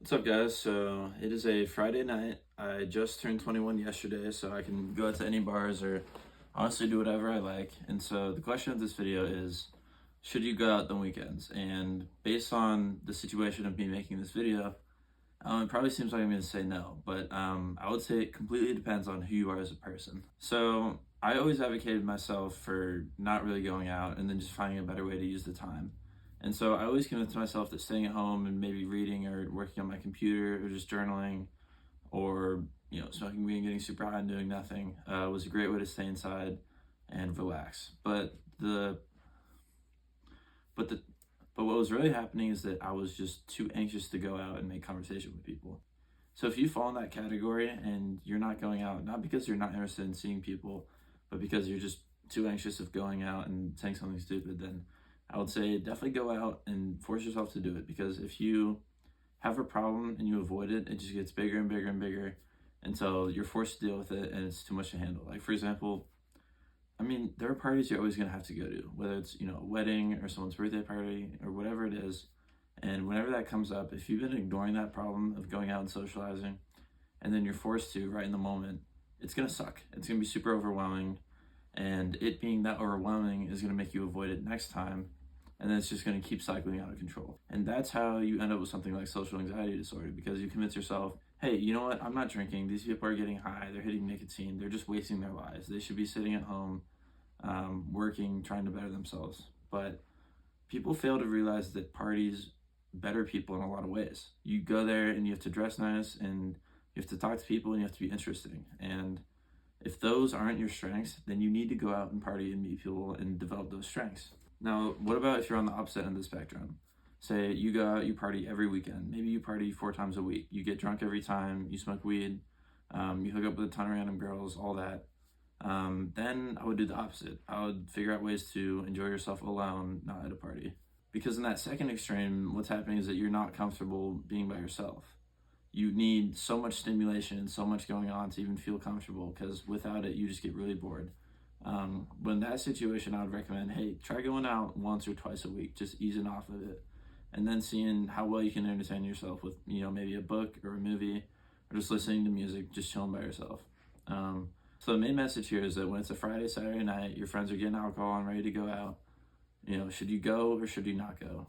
What's up, guys? So it is a Friday night. I just turned 21 yesterday, so I can go out to any bars or honestly do whatever I like. And so the question of this video is, should you go out on weekends? And based on the situation of me making this video, it probably seems like I'm going to say no, but I would say it completely depends on who you are as a person. So I always advocated myself for not really going out and then just finding a better way to use the time. And so I always convinced myself that staying at home and maybe reading or working on my computer or just journaling or, smoking weed and getting super high and doing nothing was a great way to stay inside and relax. But what was really happening is that I was just too anxious to go out and make conversation with people. So if you fall in that category and you're not going out, not because you're not interested in seeing people, but because you're just too anxious of going out and saying something stupid, then I would say definitely go out and force yourself to do it. Because if you have a problem and you avoid it, it just gets bigger and bigger and bigger until you're forced to deal with it and it's too much to handle. Like, for example, there are parties you're always going to have to go to, whether it's, a wedding or someone's birthday party or whatever it is. And whenever that comes up, if you've been ignoring that problem of going out and socializing, and then you're forced to right in the moment, it's going to suck. It's going to be super overwhelming. And it being that overwhelming is going to make you avoid it next time. And then it's just going to keep cycling out of control. And that's how you end up with something like social anxiety disorder, because you convince yourself, hey, you know what? I'm not drinking. These people are getting high. They're hitting nicotine. They're just wasting their lives. They should be sitting at home, working, trying to better themselves. But people fail to realize that parties better people in a lot of ways. You go there and you have to dress nice and you have to talk to people and you have to be interesting. And if those aren't your strengths, then you need to go out and party and meet people and develop those strengths. Now, what about if you're on the opposite end of the spectrum? Say you go out, you party every weekend. Maybe you party 4 times a week. You get drunk every time, you smoke weed, you hook up with a ton of random girls, all that. Then I would do the opposite. I would figure out ways to enjoy yourself alone, not at a party. Because in that second extreme, what's happening is that you're not comfortable being by yourself. You need so much stimulation and so much going on to even feel comfortable, because without it, you just get really bored. When that situation, I would recommend, hey, try going out once or twice a week, just easing off of it, and then seeing how well you can entertain yourself with, maybe a book or a movie, or just listening to music, just chilling by yourself. So the main message here is that when it's a Friday, Saturday night, your friends are getting alcohol and ready to go out, should you go or should you not go?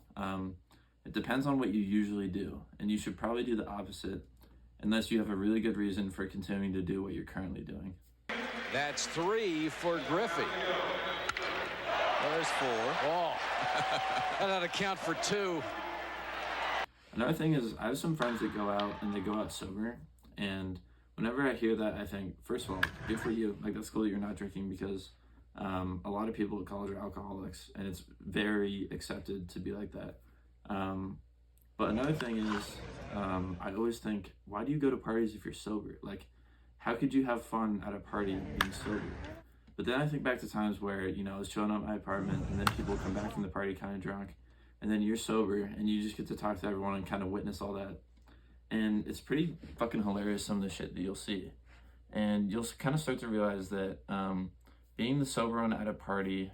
It depends on what you usually do, and you should probably do the opposite unless you have a really good reason for continuing to do what you're currently doing. That's 3 for Griffey. There's 4. Oh, that ought to count for 2. Another thing is, I have some friends that go out and they go out sober, and whenever I hear that, I think, first of all, good for you. Like, that's cool that you're not drinking, because a lot of people at college are alcoholics, and it's very accepted to be like that. But another thing is, I always think, why do you go to parties if you're sober? Like, how could you have fun at a party being sober? But then I think back to times where, I was chilling at my apartment and then people come back from the party kind of drunk, and then you're sober and you just get to talk to everyone and kind of witness all that. And it's pretty fucking hilarious, some of the shit that you'll see. And you'll kind of start to realize that being the sober one at a party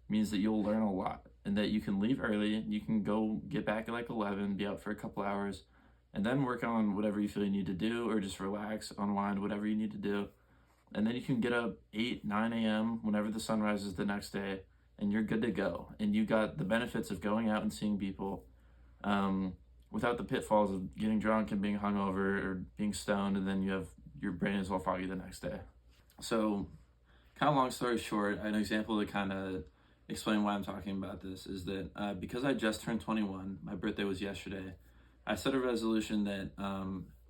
means that you'll learn a lot, and that you can leave early, you can go get back at like 11, be out for a couple hours, and then work on whatever you feel you need to do, or just relax, unwind, whatever you need to do. And then you can get up 8, 9 a.m. whenever the sun rises the next day, and you're good to go. And you got the benefits of going out and seeing people without the pitfalls of getting drunk and being hungover or being stoned, and then your brain is all foggy the next day. So, kind of long story short, an example to kind of explain why I'm talking about this is that because I just turned 21, my birthday was yesterday, I set a resolution that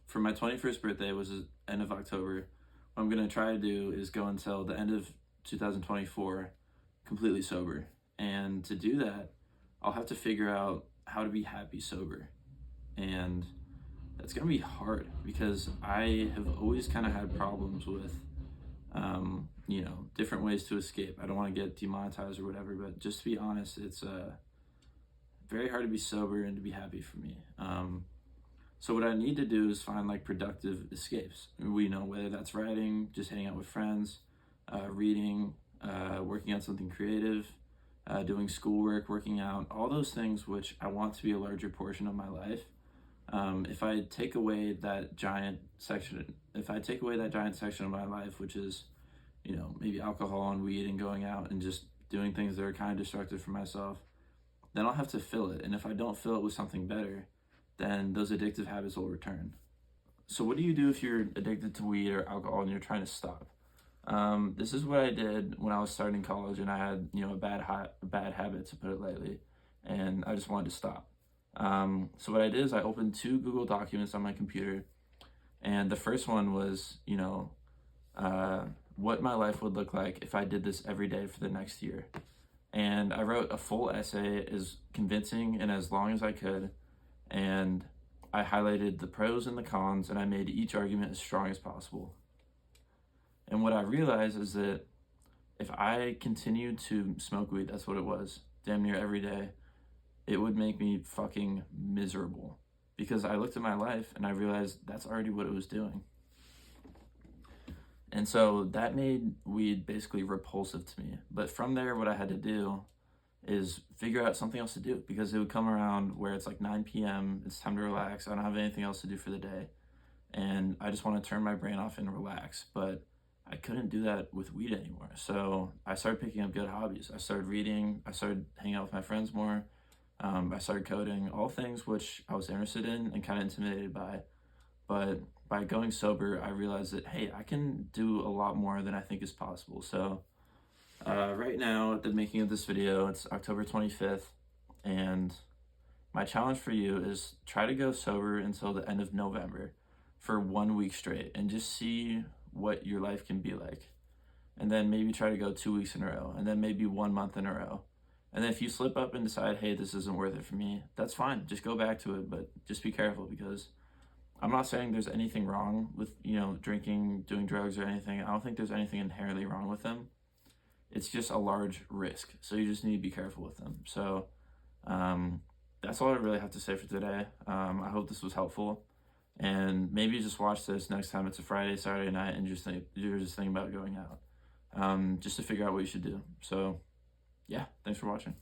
for my 21st birthday, was the end of October, what I'm going to try to do is go until the end of 2024 completely sober. And to do that, I'll have to figure out how to be happy sober. And that's going to be hard, because I have always kind of had problems with, different ways to escape. I don't want to get demonetized or whatever, but just to be honest, it's very hard to be sober and to be happy for me. So what I need to do is find like productive escapes. Whether that's writing, just hanging out with friends, reading, working on something creative, doing schoolwork, working out, all those things which I want to be a larger portion of my life, If I take away that giant section, of my life, which is, maybe alcohol and weed and going out and just doing things that are kind of destructive for myself, then I'll have to fill it. And if I don't fill it with something better, then those addictive habits will return. So what do you do if you're addicted to weed or alcohol and you're trying to stop? This is what I did when I was starting college and I had, a bad habit, to put it lightly, and I just wanted to stop. So what I did is I opened 2 Google documents on my computer, and the first one was, what my life would look like if I did this every day for the next year. And I wrote a full essay as convincing and as long as I could, and I highlighted the pros and the cons, and I made each argument as strong as possible. And what I realized is that if I continued to smoke weed, that's what it was, damn near every day, it would make me fucking miserable. Because I looked at my life and I realized that's already what it was doing. And so that made weed basically repulsive to me. But from there, what I had to do is figure out something else to do, because it would come around where it's like 9 p.m., it's time to relax, I don't have anything else to do for the day, and I just want to turn my brain off and relax. But I couldn't do that with weed anymore. So I started picking up good hobbies. I started reading, I started hanging out with my friends more, I started coding, all things which I was interested in and kind of intimidated by. But by going sober, I realized that, hey, I can do a lot more than I think is possible. So right now, at the making of this video, it's October 25th, and my challenge for you is try to go sober until the end of November for 1 week straight and just see what your life can be like. And then maybe try to go 2 weeks in a row, and then maybe 1 month in a row. And then if you slip up and decide, hey, this isn't worth it for me, that's fine. Just go back to it, but just be careful, because I'm not saying there's anything wrong with, drinking, doing drugs or anything. I don't think there's anything inherently wrong with them. It's just a large risk, so you just need to be careful with them. So that's all I really have to say for today. I hope this was helpful, and maybe just watch this next time it's a Friday, Saturday night, and you're just thinking about going out, just to figure out what you should do. So yeah, thanks for watching.